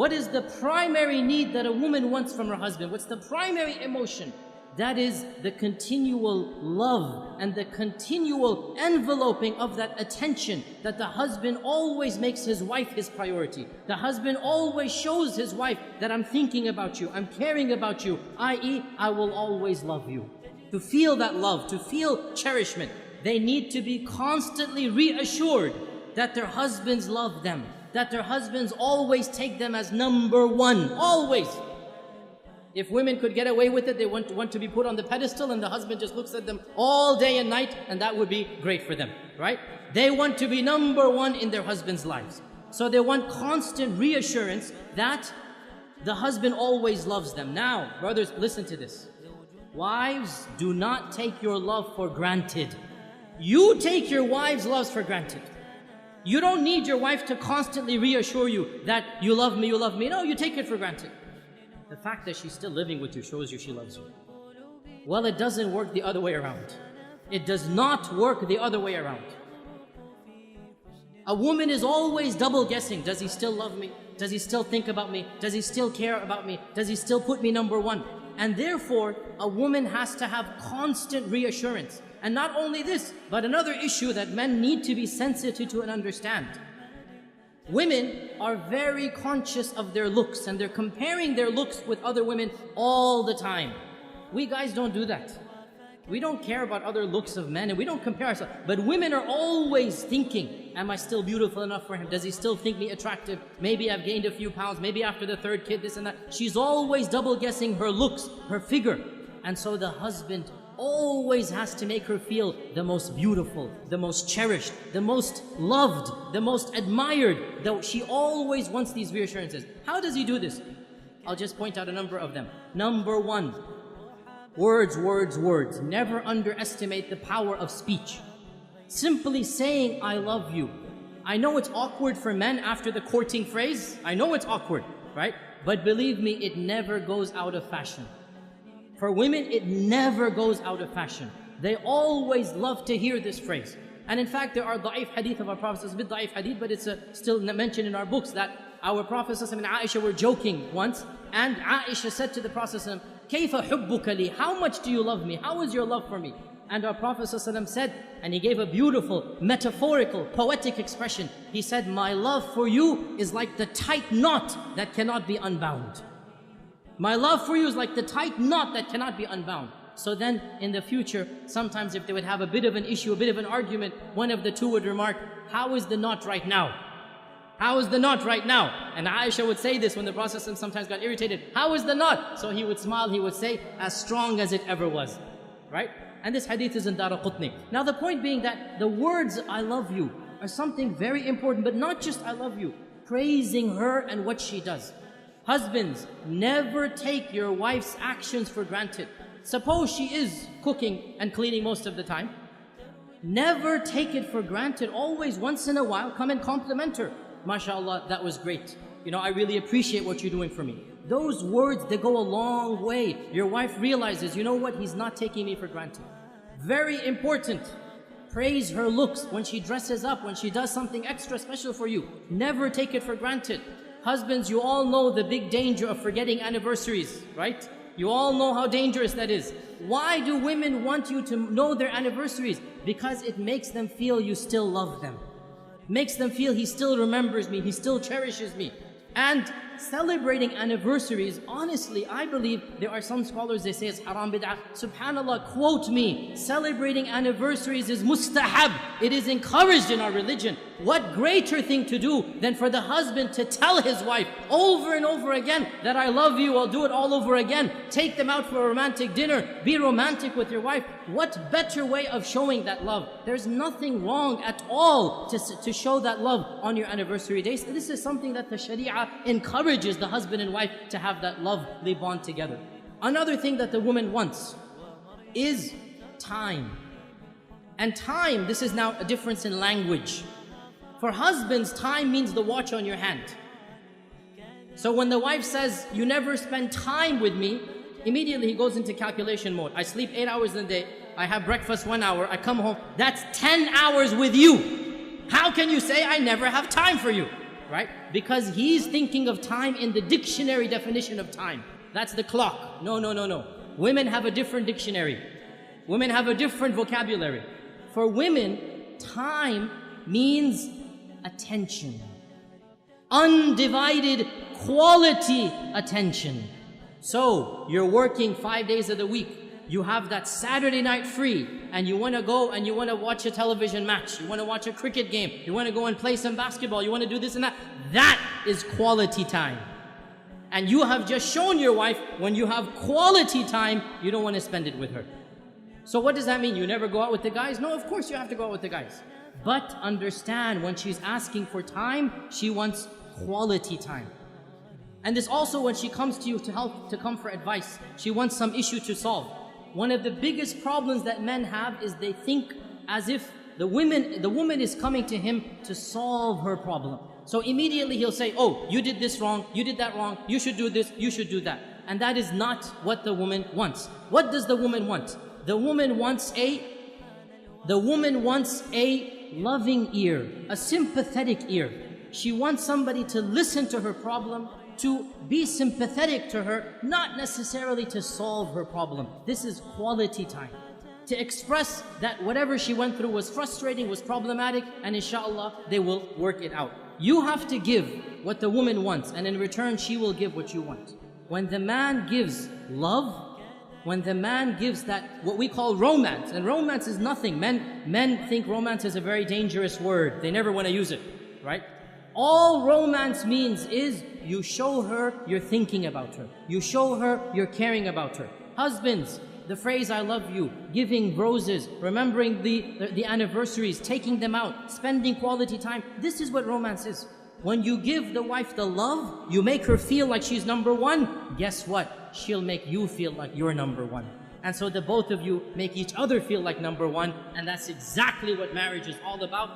What is the primary need that a woman wants from her husband? What's the primary emotion? That is the continual love and the continual enveloping of that attention, that the husband always makes his wife his priority. The husband always shows his wife that I'm thinking about you, I'm caring about you, i.e., I will always love you. To feel that love, to feel cherishment, they need to be constantly reassured that their husbands love them, that their husbands always take them as number one, always. If women could get away with it, they want to be put on the pedestal and the husband just looks at them all day and night, and that would be great for them, right? They want to be number one in their husbands' lives. So they want constant reassurance that the husband always loves them. Now, brothers, listen to this. Wives, do not take your love for granted. You take your wife's love for granted. You don't need your wife to constantly reassure you that you love me, you love me. No, you take it for granted. The fact that she's still living with you shows you she loves you. Well, it doesn't work the other way around. It does not work the other way around. A woman is always double guessing. Does he still love me? Does he still think about me? Does he still care about me? Does he still put me number one? And therefore, a woman has to have constant reassurance. And not only this, but another issue that men need to be sensitive to and understand. Women are very conscious of their looks, and they're comparing their looks with other women all the time. We guys don't do that. We don't care about other looks of men, and we don't compare ourselves. But women are always thinking, am I still beautiful enough for him? Does he still think me attractive? Maybe I've gained a few pounds, maybe after the third kid, this and that. She's always double guessing her looks, her figure. And so the husband always has to make her feel the most beautiful, the most cherished, the most loved, the most admired. Though she always wants these reassurances. How does he do this? I'll just point out a number of them. Number one, words, words, words. Never underestimate the power of speech. Simply saying, I love you. I know it's awkward for men after the courting phrase. I know it's awkward, right? But believe me, it never goes out of fashion. For women, it never goes out of fashion. They always love to hear this phrase. And in fact, there are da'if hadith of our Prophet, it's a bit da'if hadith, but it's still mentioned in our books that our Prophet and Aisha were joking once, and Aisha said to the Prophet, كَيْفَ حُبُّكَ لِي? How much do you love me? How is your love for me? And our Prophet said, and he gave a beautiful, metaphorical, poetic expression. He said, my love for you is like the tight knot that cannot be unbound. My love for you is like the tight knot that cannot be unbound. So then, in the future, sometimes if they would have a bit of an issue, a bit of an argument, one of the two would remark, how is the knot right now? How is the knot right now? And Aisha would say this when the Prophet sometimes got irritated. How is the knot? So he would smile, he would say, as strong as it ever was. Right? And this hadith is in Daraqutni. Now the point being that the words, I love you, are something very important, but not just I love you. Praising her and what she does. Husbands, never take your wife's actions for granted. Suppose she is cooking and cleaning most of the time. Never take it for granted. Always, once in a while, come and compliment her. MashaAllah, that was great. You know, I really appreciate what you're doing for me. Those words, they go a long way. Your wife realizes, you know what, he's not taking me for granted. Very important. Praise her looks when she dresses up, when she does something extra special for you. Never take it for granted. Husbands, you all know the big danger of forgetting anniversaries, right? You all know how dangerous that is. Why do women want you to know their anniversaries? Because it makes them feel you still love them. Makes them feel he still remembers me, he still cherishes me. And celebrating anniversaries, honestly, I believe there are some scholars, they say it's haram bid'ah. Subhanallah, quote me, celebrating anniversaries is mustahab. It is encouraged in our religion. What greater thing to do than for the husband to tell his wife over and over again that I love you, I'll do it all over again. Take them out for a romantic dinner. Be romantic with your wife. What better way of showing that love? There's nothing wrong at all to show that love on your anniversary days. This is something that the Sharia encourages the husband and wife to have that lovely bond together. Another thing that the woman wants is time. And time, this is now a difference in language. For husbands, time means the watch on your hand. So when the wife says, you never spend time with me, immediately he goes into calculation mode. I sleep 8 hours in the day, I have breakfast 1 hour, I come home, that's 10 hours with you. How can you say I never have time for you? right? Because he's thinking of time in the dictionary definition of time. That's the clock. No, no, no, no. Women have a different dictionary. Women have a different vocabulary. For women, time means attention. Undivided quality attention. So, you're working 5 days of the week. You have that Saturday night free, and you want to go and you want to watch a television match. You want to watch a cricket game. You want to go and play some basketball. You want to do this and that. That is quality time. And you have just shown your wife, when you have quality time, you don't want to spend it with her. So what does that mean? You never go out with the guys? No, of course you have to go out with the guys. But understand, when she's asking for time, she wants quality time. And this also when she comes to you to come for advice, she wants some issue to solve. One of the biggest problems that men have is they think as if the woman is coming to him to solve her problem. So immediately he'll say, oh, you did this wrong, you did that wrong, you should do this, you should do that. And that is not what the woman wants. What does the woman want? The woman wants a loving ear, a sympathetic ear. She wants somebody to listen to her problem, to be sympathetic to her, not necessarily to solve her problem. This is quality time. To express that whatever she went through was frustrating, was problematic, and inshallah, they will work it out. You have to give what the woman wants, and in return, she will give what you want. When the man gives love, when the man gives that, what we call romance, and romance is nothing. Men think romance is a very dangerous word. They never want to use it, right? All romance means is you show her you're thinking about her. You show her you're caring about her. Husbands, the phrase I love you, giving roses, remembering the anniversaries, taking them out, spending quality time. This is what romance is. When you give the wife the love, you make her feel like she's number one. Guess what? She'll make you feel like you're number one. And so the both of you make each other feel like number one. And that's exactly what marriage is all about.